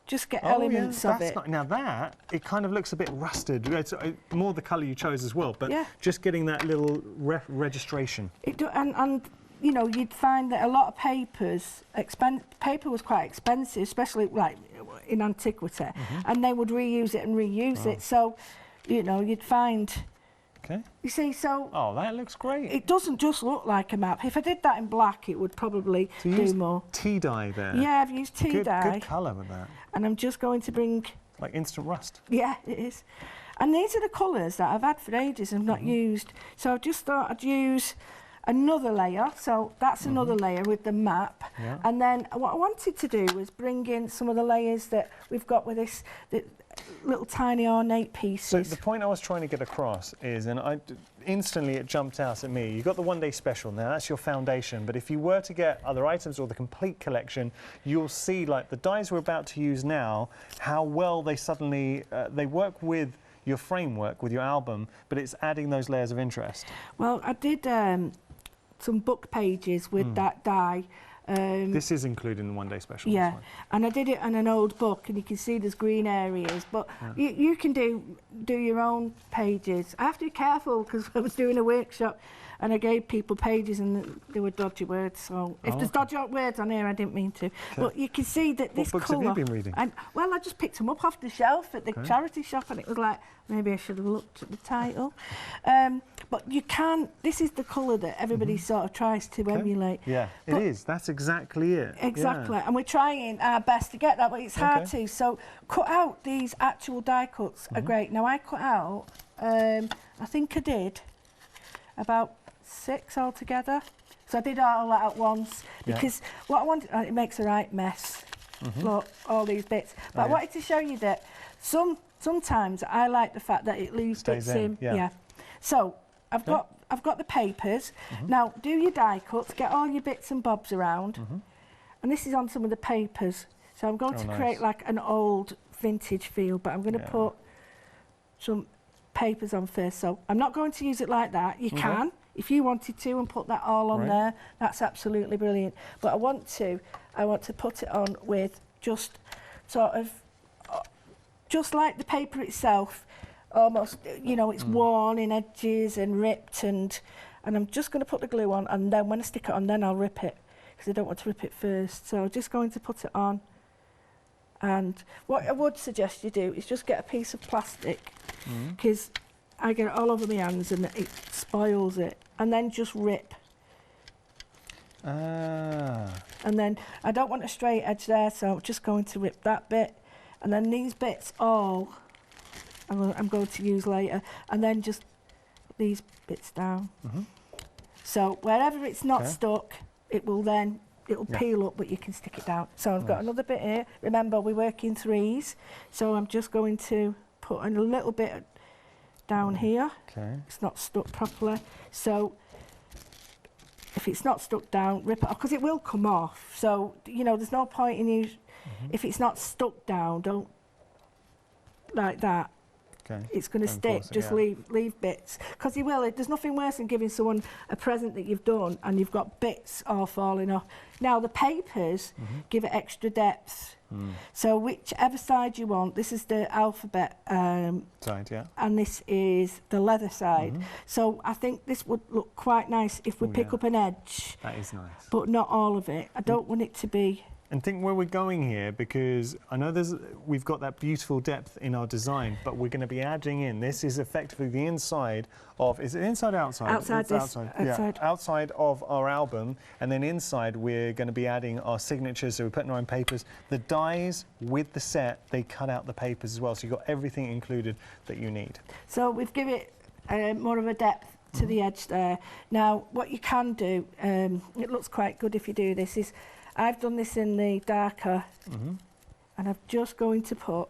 just get elements of it. Now that, it kind of looks a bit rusted. It's more the colour you chose as well, but Yeah. just getting that little registration. And you know, you'd find that a lot of papers, paper was quite expensive, especially like in antiquity, and they would reuse it and reuse it. So, you know, you'd find. Okay. You see, so. Oh, that looks great. It doesn't just look like a map. If I did that in black, it would probably do more. Tea dye there. Yeah, I've used tea dye. Good colour with that. And I'm just going to bring. Like instant rust. Yeah, it is. And these are the colours that I've had for ages and not used. So I just thought I'd use another layer. So that's another layer with the map. Yeah. And then what I wanted to do was bring in some of the layers that we've got with this little tiny ornate pieces. So the point I was trying to get across is, and instantly it jumped out at me, you got the One Day Special now, that's your foundation, but if you were to get other items or the complete collection, you'll see like the dyes we're about to use now, how well they suddenly, they work with your framework, with your album, but it's adding those layers of interest. Well, I did some book pages with that dye. This is included in the One Day Special. Yeah, and I did it on an old book, and you can see there's green areas, but you can do your own pages. I have to be careful because I was doing a workshop and I gave people pages and they were dodgy words, so if there's dodgy words on here, I didn't mean to. But you can see that this What books colour... have you been reading? Well, I just picked them up off the shelf at the charity shop, and it was like, maybe I should have looked at the title. But you can, this is the colour that everybody sort of tries to emulate. Yeah, it is. That's exactly it. Exactly, Yeah. and we're trying our best to get that, but it's hard to. So cut out these actual die cuts are great. Now I cut out, I think I did about 6 altogether. So I did all that at once because what I wanted, it makes a right mess. Look, all these bits. But I wanted to show you that sometimes I like the fact that it leaves bits in. Yeah. So I've got the papers. Now do your die cuts, get all your bits and bobs around. And this is on some of the papers. So I'm going to create like an old vintage feel, but I'm going to put some papers on first. So I'm not going to use it like that. You can, if you wanted to, and put that all on there. That's absolutely brilliant. But I want to put it on with just sort of, just like the paper itself, almost, you know, it's worn in edges and ripped, and I'm just going to put the glue on, and then when I stick it on, then I'll rip it, because I don't want to rip it first. So I'm just going to put it on. And what I would suggest you do is just get a piece of plastic, because I get it all over my hands and it spoils it, and then just rip. And then I don't want a straight edge there, so I'm just going to rip that bit, and then these bits all I'm going to use later, and then just these bits down. So wherever it's not stuck, it'll peel up, but you can stick it down. So I've got another bit here. Remember, we work in threes, so I'm just going to put in a little bit down here. It's not stuck properly, so if it's not stuck down, rip it off, because it will come off. So, you know, there's no point in you, if it's not stuck down, don't, like that. It's going to stick, just leave bits. Because you will, there's nothing worse than giving someone a present that you've done and you've got bits all falling off. Now, the papers give it extra depth. So whichever side you want, this is the alphabet side, and this is the leather side. So I think this would look quite nice if we pick up an edge. That is nice. But not all of it. I don't want it to be... And think where we're going here, because I know we've got that beautiful depth in our design, but we're going to be adding in, this is effectively the inside of, is it inside or outside? Outside of our album, and then inside we're going to be adding our signatures, so we're putting our own papers. The dies with the set, they cut out the papers as well, so you've got everything included that you need. So we've given it more of a depth to the edge there. Now, what you can do, it looks quite good if you do this, is I've done this in the darker, and I'm just going to put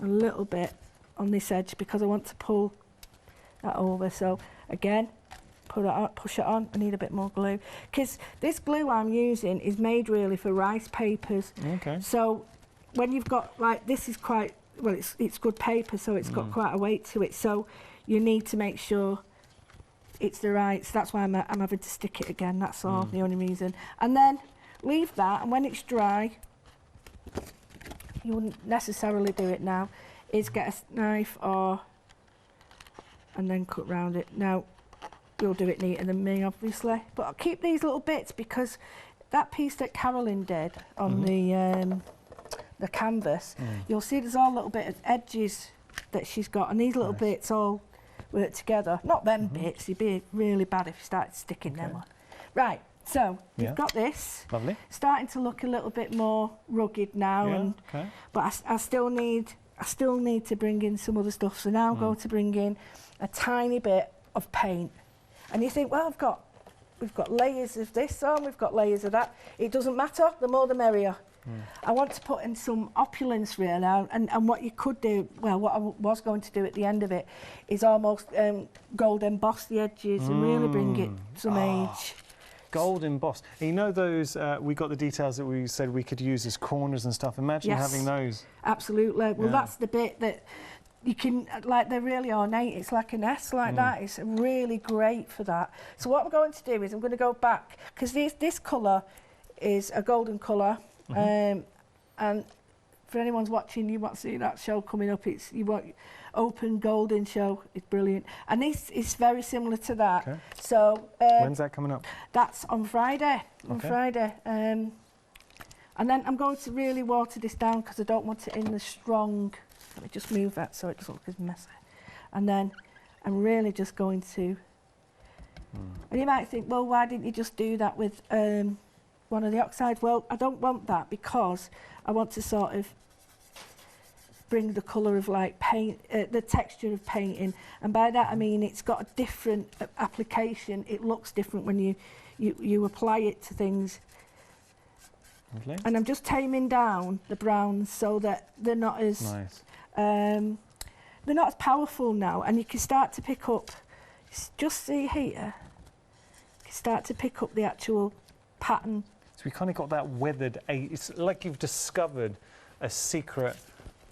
a little bit on this edge because I want to pull that over. So again, put it on, push it on. I need a bit more glue because this glue I'm using is made really for rice papers. So when you've got, like, this is quite, well, it's good paper, so it's got quite a weight to it. So you need to make sure it's the right, so that's why I'm having to stick it again, that's all, the only reason. And then leave that, and when it's dry, you wouldn't necessarily do it now, is get a knife and then cut round it. Now, you'll do it neater than me, obviously, but I'll keep these little bits because that piece that Carolyn did on the canvas, you'll see there's all little bit of edges that she's got, and these little bits all work together. Not them bits, you'd be really bad if you started sticking them on. Right, so you've got this. Lovely. Starting to look a little bit more rugged now, but I still need to bring in some other stuff. So now I'm going to bring in a tiny bit of paint. And you think, well, we've got layers of this on, we've got layers of that. It doesn't matter, the more the merrier. I want to put in some opulence really, and what you could do, well, what I was going to do at the end of it is almost gold emboss the edges and really bring it some age. Gold embossed. You know those, we got the details that we said we could use as corners and stuff. Imagine having those. Absolutely. Well, that's the bit that you can, like, they're really ornate. It's like an S like that. It's really great for that. So what I'm going to do is I'm going to go back, because this colour is a golden colour. And for anyone's watching, you might see that show coming up. It's Open Golden Show. It's brilliant, and this is very similar to that. Okay. So when's that coming up? That's on Friday. On Friday, and then I'm going to really water this down because I don't want it in the strong. Let me just move that so it doesn't look as messy. And then I'm really just going to. And you might think, well, why didn't you just do that with one of the oxides? Well, I don't want that because I want to sort of bring the colour of like paint, the texture of painting, and by that I mean it's got a different application. It looks different when you apply it to things. Lovely. And I'm just taming down the browns so that they're not as they're not as powerful now, and you can start to pick up. Just see here, you can start to pick up the actual pattern. So we kind of got that weathered. It's like you've discovered a secret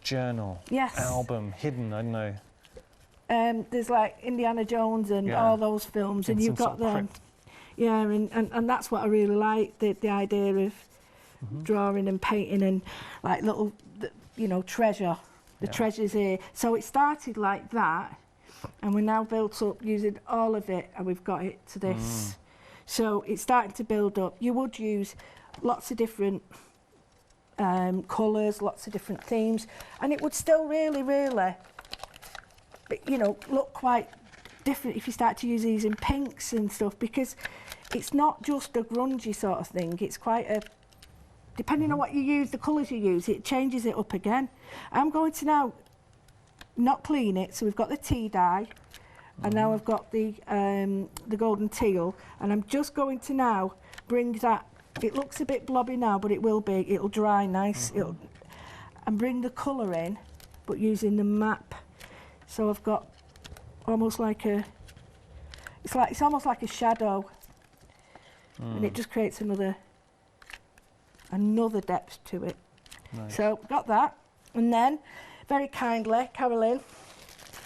journal, album hidden. I don't know. There's like Indiana Jones and all those films, and you've got them. Yeah, and that's what I really like, the idea of drawing and painting and like little, treasure. The treasure's here. So it started like that, and we're now built up using all of it, and we've got it to this. So it's starting to build up. You would use lots of different colours, lots of different themes, and it would still really, look quite different if you start to use these in pinks and stuff, because it's not just a grungy sort of thing. It's quite a, depending on what you use, the colours you use, it changes it up again. I'm going to now not clean it, so we've got the tea dye. And now I've got the golden teal, and I'm just going to now bring that. It looks a bit blobby now, but it'll dry nice. And bring the colour in, but using the map. So I've got almost like it's almost like a shadow, and it just creates another depth to it. Nice. So got that, and then very kindly, Carolyn,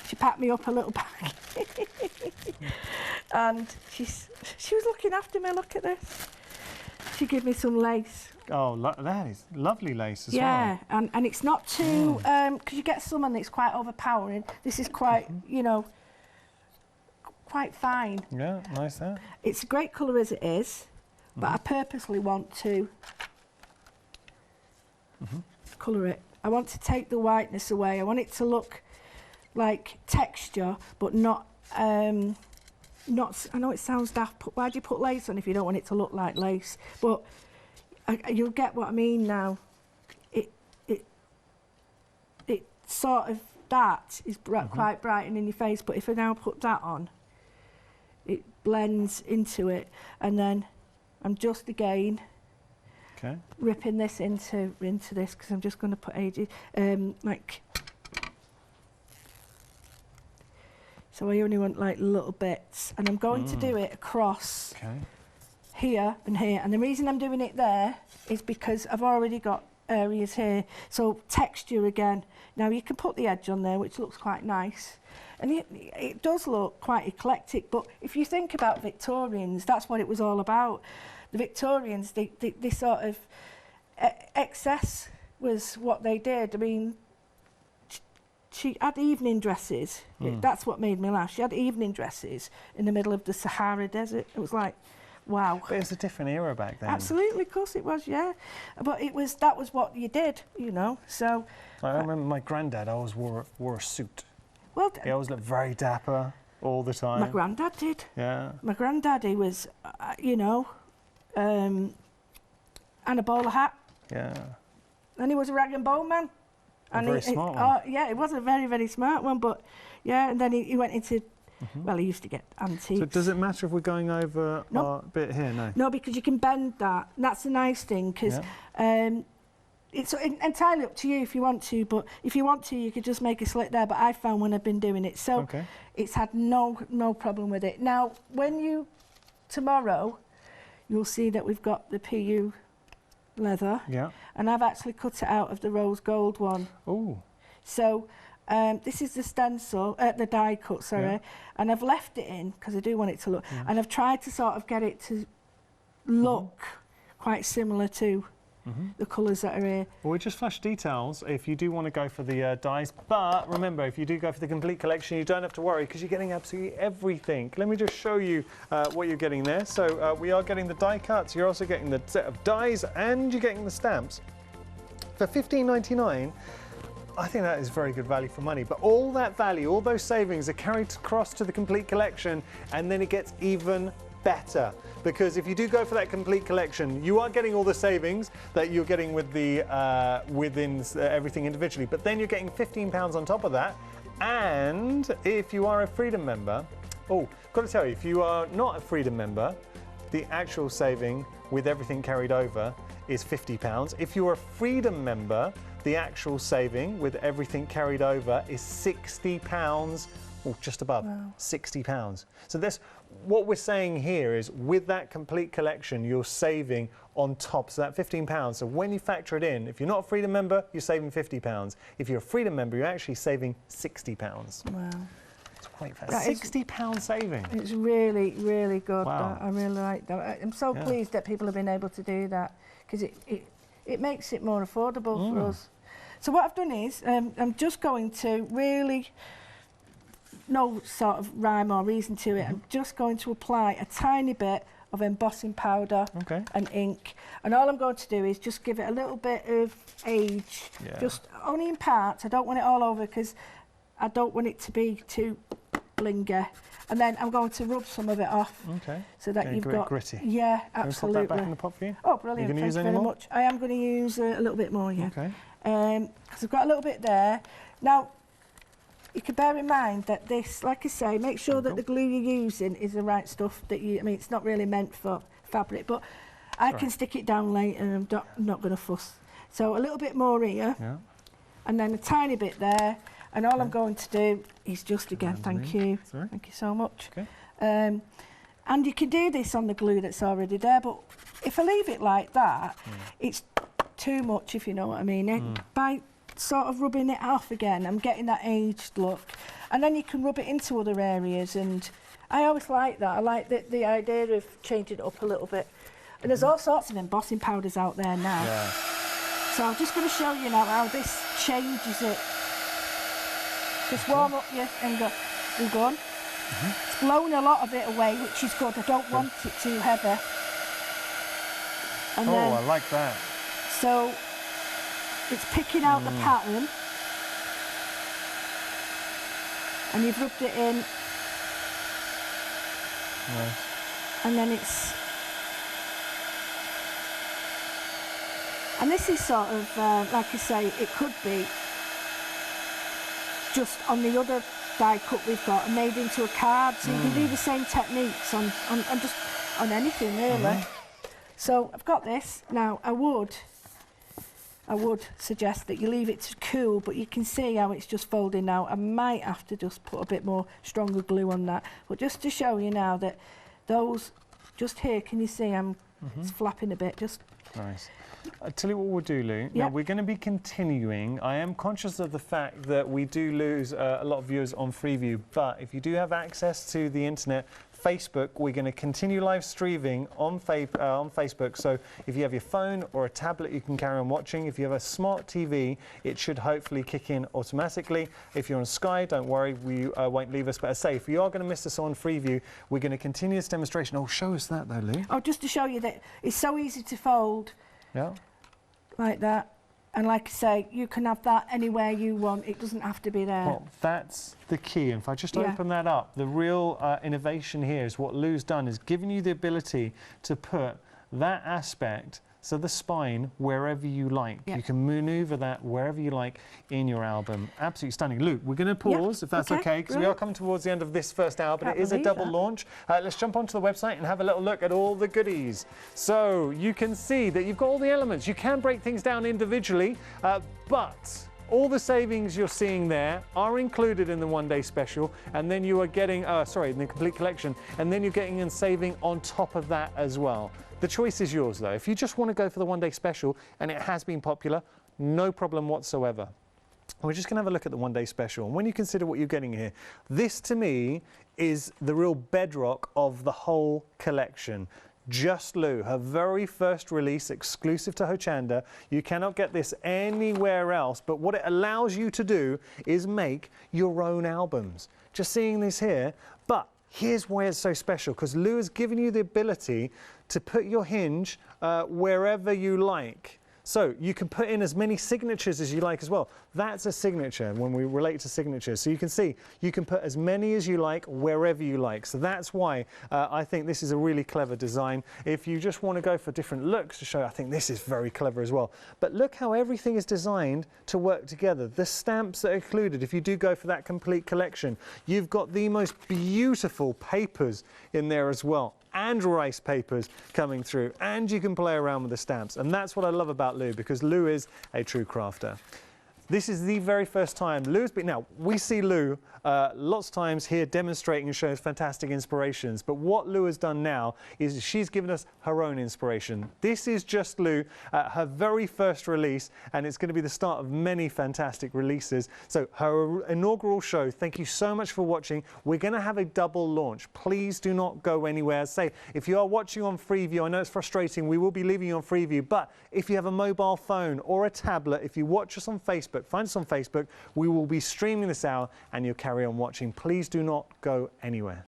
she packed me up a little bag. And she was looking after me. Look at this. She gave me some lace. Oh, that is lovely lace as well. Yeah, and it's not too, because you get some and it's quite overpowering. This is quite, quite fine. Yeah, nice there. It's a great colour as it is, but I purposely want to colour it. I want to take the whiteness away. I want it to look like texture, but not. I know it sounds daft. Why do you put lace on if you don't want it to look like lace? But you'll get what I mean now. It sort of that is quite bright and in your face. But if I now put that on, it blends into it, and then I'm just again. Okay. Ripping this into this because I'm just going to put like. So I only want like little bits, and I'm going to do it across here and here. And the reason I'm doing it there is because I've already got areas here. So texture again. Now you can put the edge on there, which looks quite nice. And it does look quite eclectic, but if you think about Victorians, that's what it was all about. The Victorians, they sort of, excess was what they did. I mean, she had evening dresses. That's what made me laugh. She had evening dresses in the middle of the Sahara Desert. It was like, wow. But it was a different era back then. Absolutely, of course it was, yeah. But that was what you did, you know. So I remember my granddad always wore a suit. Well, he always looked very dapper all the time. My granddad did. Yeah. My granddad, he was, you know, and a bowler hat. Yeah. And he was a rag and bone man. A very smart one. Yeah, it was a very, very smart one, but yeah, and then he went into, well, he used to get antiques. So does it matter if we're going over our bit here? No. No, because you can bend that. That's the nice thing, because it's entirely up to you if you want to, but if you want to, you could just make a slit there, but I found when I've been doing it, so it's had no problem with it. Now, tomorrow, you'll see that we've got the PU leather, and I've actually cut it out of the rose gold one. Oh. So this is the stencil, the die cut, sorry, and I've left it in because I do want it to look, and I've tried to sort of get it to look quite similar to the colours that are here. Well, we just flashed details if you do want to go for the dies, but remember, if you do go for the complete collection, you don't have to worry because you're getting absolutely everything. Let me just show you what you're getting there. So we are getting the die cuts, you're also getting the set of dies, and you're getting the stamps. For $15.99, I think that is very good value for money, but all that value, all those savings are carried across to the complete collection, and then it gets even better, because if you do go for that complete collection, you are getting all the savings that you're getting with the within everything individually, but then you're getting £15 on top of that. And if you are a Freedom member, got to tell you, if you are not a Freedom member, the actual saving with everything carried over is £50. If you're a Freedom member, the actual saving with everything carried over is £60, or just above £60. So this, what we're saying here is, with that complete collection, you're saving on top, so that £15. So when you factor it in, if you're not a Freedom member, you're saving £50. If you're a Freedom member, you're actually saving £60. Wow. It's quite fair. £60 saving. It's really, really good. Wow. I really like that. I'm so pleased that people have been able to do that, because it makes it more affordable for us. So what I've done is, I'm just going to really, no sort of rhyme or reason to it, I'm just going to apply a tiny bit of embossing powder and ink, and all I'm going to do is just give it a little bit of age, just only in parts. I don't want it all over because I don't want it to be too blingy, and then I'm going to rub some of it off so that you've got gritty. Yeah, absolutely. Can we put that back in the pot for you? Oh, brilliant. Are you going to use Thank any you very more? much. I am going to use a little bit more, because I've got a little bit there. Now, you can bear in mind that this, like I say, make sure that the glue you're using is the right stuff that you, I mean, it's not really meant for fabric, but I can stick it down later and I'm not going to fuss. So a little bit more here, and then a tiny bit there, and all I'm going to do is just again, thank you so much. And you can do this on the glue that's already there, but if I leave it like that, it's too much, if you know what I mean. By sort of rubbing it off again, I'm getting that aged look, and then you can rub it into other areas, and I always like that. I like the idea of changing it up a little bit, and there's all sorts of embossing powders out there now. So I'm just going to show you now how this changes it. Just warm up your gun. It's blown a lot of it away, which is good. I don't want it too heavy. And then, I like that. So it's picking out the pattern, and you've rubbed it in, and then it's, and this is sort of like I say, it could be just on the other die cut we've got and made into a card, so you can do the same techniques on just on anything really. So I've got this now. I would suggest that you leave it to cool, but you can see how it's just folding now. I might have to just put a bit more stronger glue on that, but just to show you now that those just here, can you see it's flapping a bit, just Nice. I'll tell you what we'll do, Lou. Now, we're going to be continuing. I am conscious of the fact that we do lose a lot of viewers on Freeview, but if you do have access to the internet, Facebook, we're going to continue live streaming on Facebook. So if you have your phone or a tablet, you can carry on watching. If you have a smart TV, it should hopefully kick in automatically. If you're on Sky, don't worry, we won't leave us. But as I say, if you are going to miss us on Freeview, we're going to continue this demonstration. Oh, show us that though, Lou. Oh, just to show you that it's so easy to fold. Yeah. Like that. And like I say, you can have that anywhere you want. It doesn't have to be there. Well, that's the key. And if I just open that up, the real innovation here is what Lou's done is giving you the ability to put that aspect, so the spine, wherever you like. You can maneuver that wherever you like in your album. Absolutely stunning. Lou, we're going to pause if that's okay, because we are coming towards the end of this first album. It is a double launch. Let's jump onto the website and have a little look at all the goodies. So you can see that you've got all the elements. You can break things down individually, but all the savings you're seeing there are included in the one-day special, and then you are getting, in the complete collection, and then you're getting and saving on top of that as well. The choice is yours, though. If you just want to go for the one-day special, and it has been popular, no problem whatsoever. We're just going to have a look at the one-day special. And when you consider what you're getting here, this, to me, is the real bedrock of the whole collection. Just Lou, her very first release, exclusive to Hochanda. You cannot get this anywhere else, but what it allows you to do is make your own albums. Just seeing this here, but here's why it's so special, because Lou has given you the ability to put your hinge wherever you like. So you can put in as many signatures as you like as well. That's a signature when we relate to signatures. So you can see you can put as many as you like wherever you like. So that's why I think this is a really clever design. If you just want to go for different looks to show, I think this is very clever as well. But look how everything is designed to work together. The stamps that are included, if you do go for that complete collection, you've got the most beautiful papers in there as well, and rice papers coming through, and you can play around with the stamps. And that's what I love about Lou, because Lou is a true crafter. This is the very first time Lou's been. Now, we see Lou lots of times here demonstrating and showing us fantastic inspirations, but what Lou has done now is she's given us her own inspiration. This is just Lou, her very first release, and it's going to be the start of many fantastic releases. So her inaugural show, thank you so much for watching. We're going to have a double launch. Please do not go anywhere. Say, if you are watching on Freeview, I know it's frustrating, we will be leaving you on Freeview, but if you have a mobile phone or a tablet, if you watch us on Facebook, find us on Facebook, we will be streaming this out and you'll carry on watching. Please do not go anywhere.